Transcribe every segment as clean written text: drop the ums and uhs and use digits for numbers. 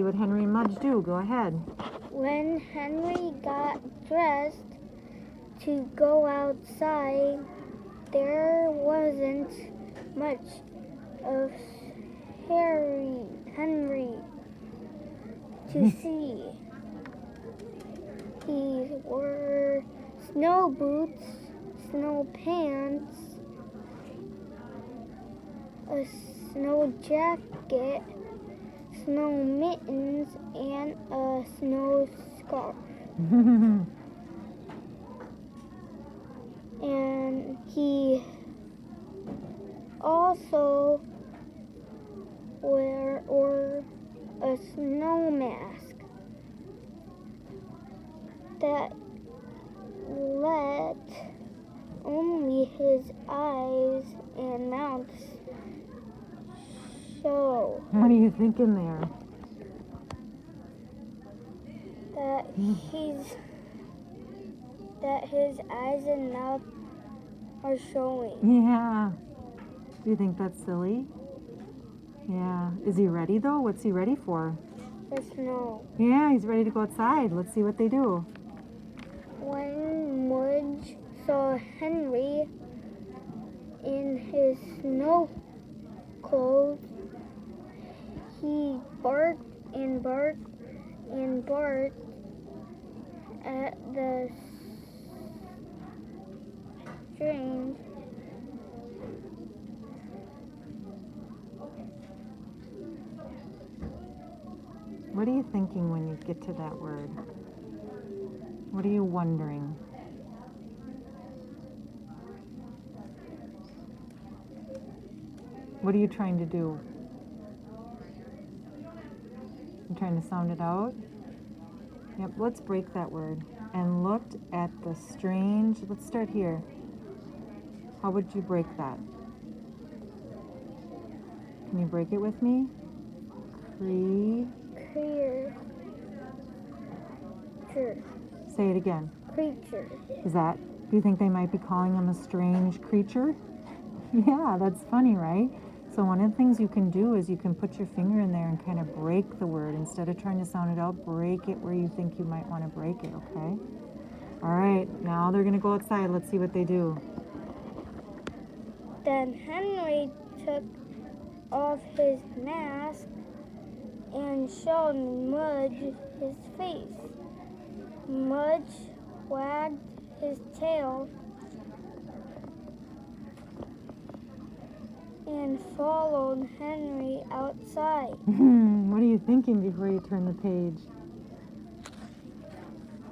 see what Henry and Mudge do. Go ahead. When Henry got dressed to go outside, there wasn't much of Henry to see. He wore snow boots, snow pants, a snow jacket, snow mittens, and a snow scarf. And he also wore a snow mask that let only his eyes and mouth show. What are you thinking there? That his eyes and mouth are showing. Yeah. Do you think that's silly? Yeah. Is he ready, though? What's he ready for? The snow. Yeah, he's ready to go outside. Let's see what they do. When Mudge saw Henry in his snow clothes, he barked and barked and barked at the strange What are you thinking when you get to that word? What are you wondering? What are you trying to do? You trying to sound it out? Yep, let's break that word. And looked at the strange, let's start here. How would you break that? Can you break it with me? creature. Say it again. Creature. Is that, do you think they might be calling him a strange creature? Yeah, that's funny, right? So one of the things you can do is you can put your finger in there and kind of break the word. Instead of trying to sound it out, break it where you think you might want to break it, okay? All right, now they're going to go outside. Let's see what they do. Then Henry took off his mask and showed Mudge his face. Mudge wagged his tail and followed Henry outside. What are you thinking before you turn the page?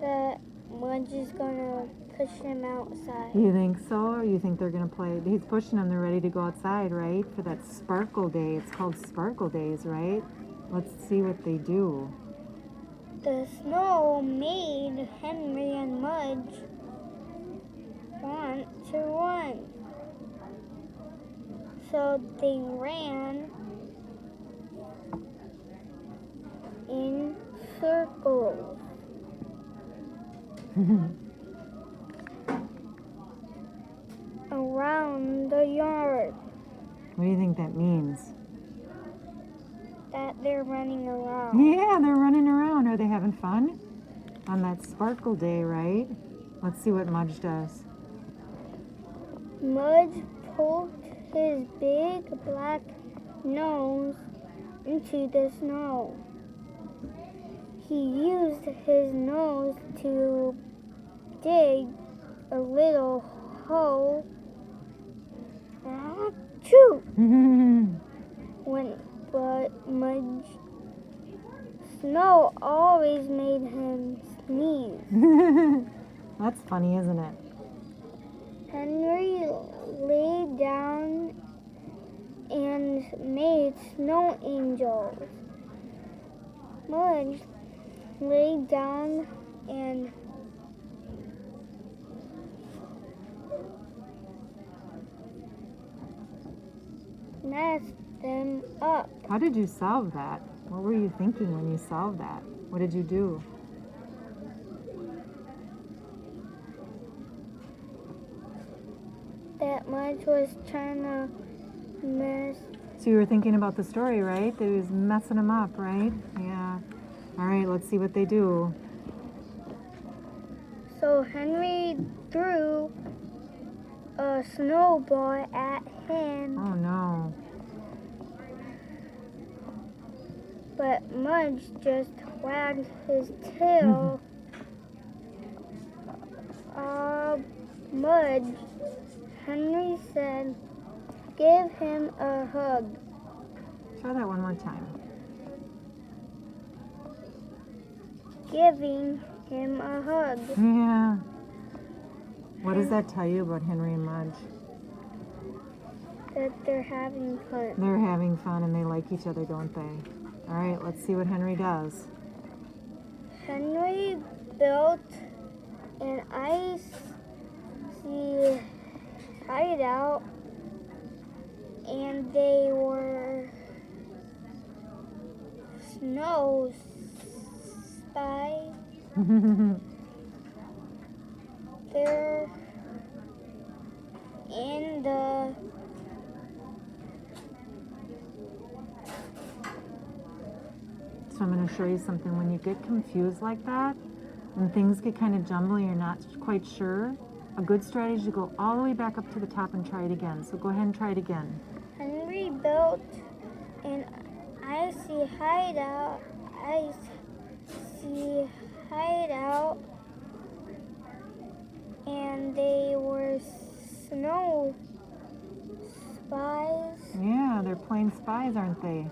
That Mudge is gonna push him outside. You think so? Or you think they're going to play? He's pushing them. They're ready to go outside, right? For that Sparkle Day. It's called Sparkle Days, right? Let's see what they do. The snow made Henry and Mudge want to run. So they ran in circles. Around the yard. What do you think that means? That they're running around. Yeah, they're running around. Are they having fun? On that Sparkle Day, right? Let's see what Mudge does. Mudge pulled his big black nose into the snow. He used his nose to dig a little hole. Achoo! But Mudge, snow always made him sneeze. That's funny, isn't it? Henry lay down and made snow angels. Mudge lay down and messed them up. How did you solve that? What were you thinking when you solved that? What did you do? That Mudge was trying to mess. So you were thinking about the story, right? That he was messing them up, right? Yeah. All right, let's see what they do. So Henry threw a snowball at him, Oh no. but Mudge just wagged his tail. Mudge, Henry said, give him a hug. Try that one more time. Giving him a hug. Yeah. What does that tell you about Henry and Mudge? That they're having fun. They're having fun and they like each other, don't they? All right, let's see what Henry does. Henry built an icy hideout, and they were snow spies. They're in the So I'm going to show you something. When you get confused like that, and things get kind of jumbled, you're not quite sure, a good strategy is to go all the way back up to the top and try it again. So go ahead and try it again. Henry built an icy hideout, and they were snow spies. Yeah, they're playing spies, aren't they?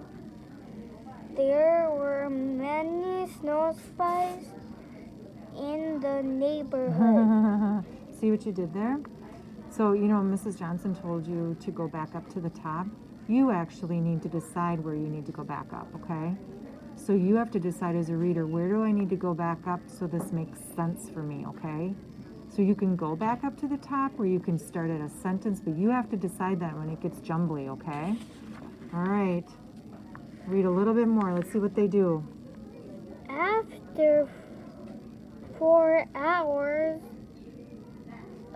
There were many snow spies in the neighborhood. See what you did there? So, you know, Mrs. Johnson told you to go back up to the top. You actually need to decide where you need to go back up, okay? So you have to decide as a reader, where do I need to go back up so this makes sense for me, okay? So you can go back up to the top or you can start at a sentence, but you have to decide that when it gets jumbly, okay? All right. Read a little bit more. Let's see what they do. After 4 hours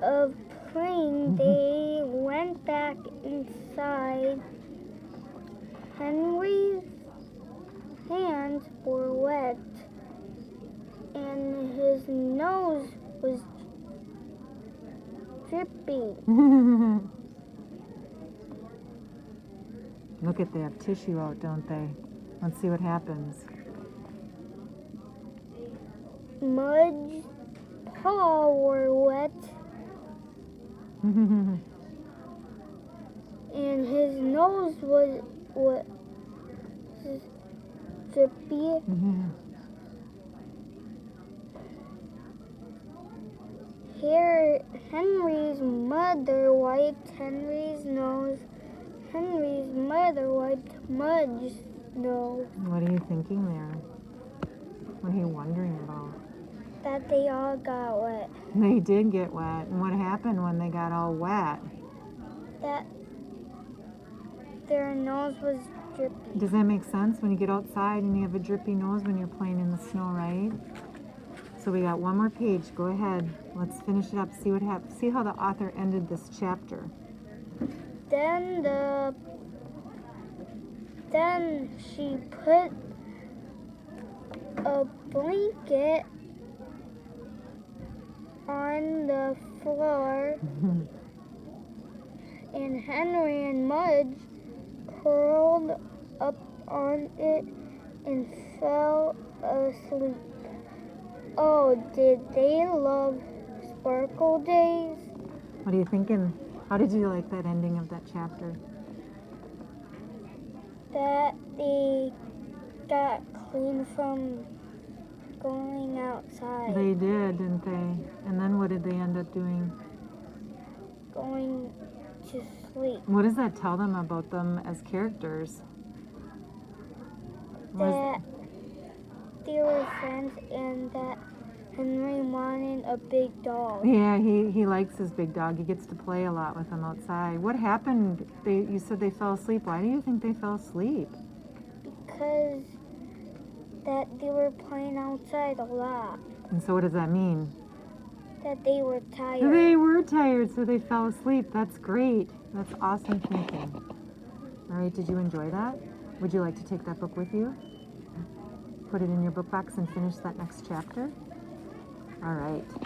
of playing, they went back inside. Henry's hands were wet, and his nose was dripping. Look at, they have tissue out, don't they? Let's see what happens. Mudge's paws were wet, and his nose was drippy. Here, Henry's mother wiped Henry's nose. Henry's mother wiped Mudge's nose. What are you thinking there? What are you wondering about? That they all got wet. They did get wet. And what happened when they got all wet? That their nose was drippy. Does that make sense? When you get outside and you have a drippy nose when you're playing in the snow, right? So we got one more page. Go ahead. Let's finish it up. See what happens. See how the author ended this chapter. Then she put a blanket on the floor, and Henry and Mudge curled up on it and fell asleep. Oh, did they love Sparkle Days? What are you thinking? How did you like that ending of that chapter? That they got clean from going outside. They did, didn't they? And then what did they end up doing? Going to sleep. What does that tell them about them as characters? That they were friends and that Henry wanted a big dog. Yeah, he likes his big dog. He gets to play a lot with him outside. What happened? You said they fell asleep. Why do you think they fell asleep? Because that they were playing outside a lot. And so what does that mean? That they were tired. They were tired, so they fell asleep. That's great. That's awesome thinking. All right, did you enjoy that? Would you like to take that book with you? put it in your book box and finish that next chapter? All right.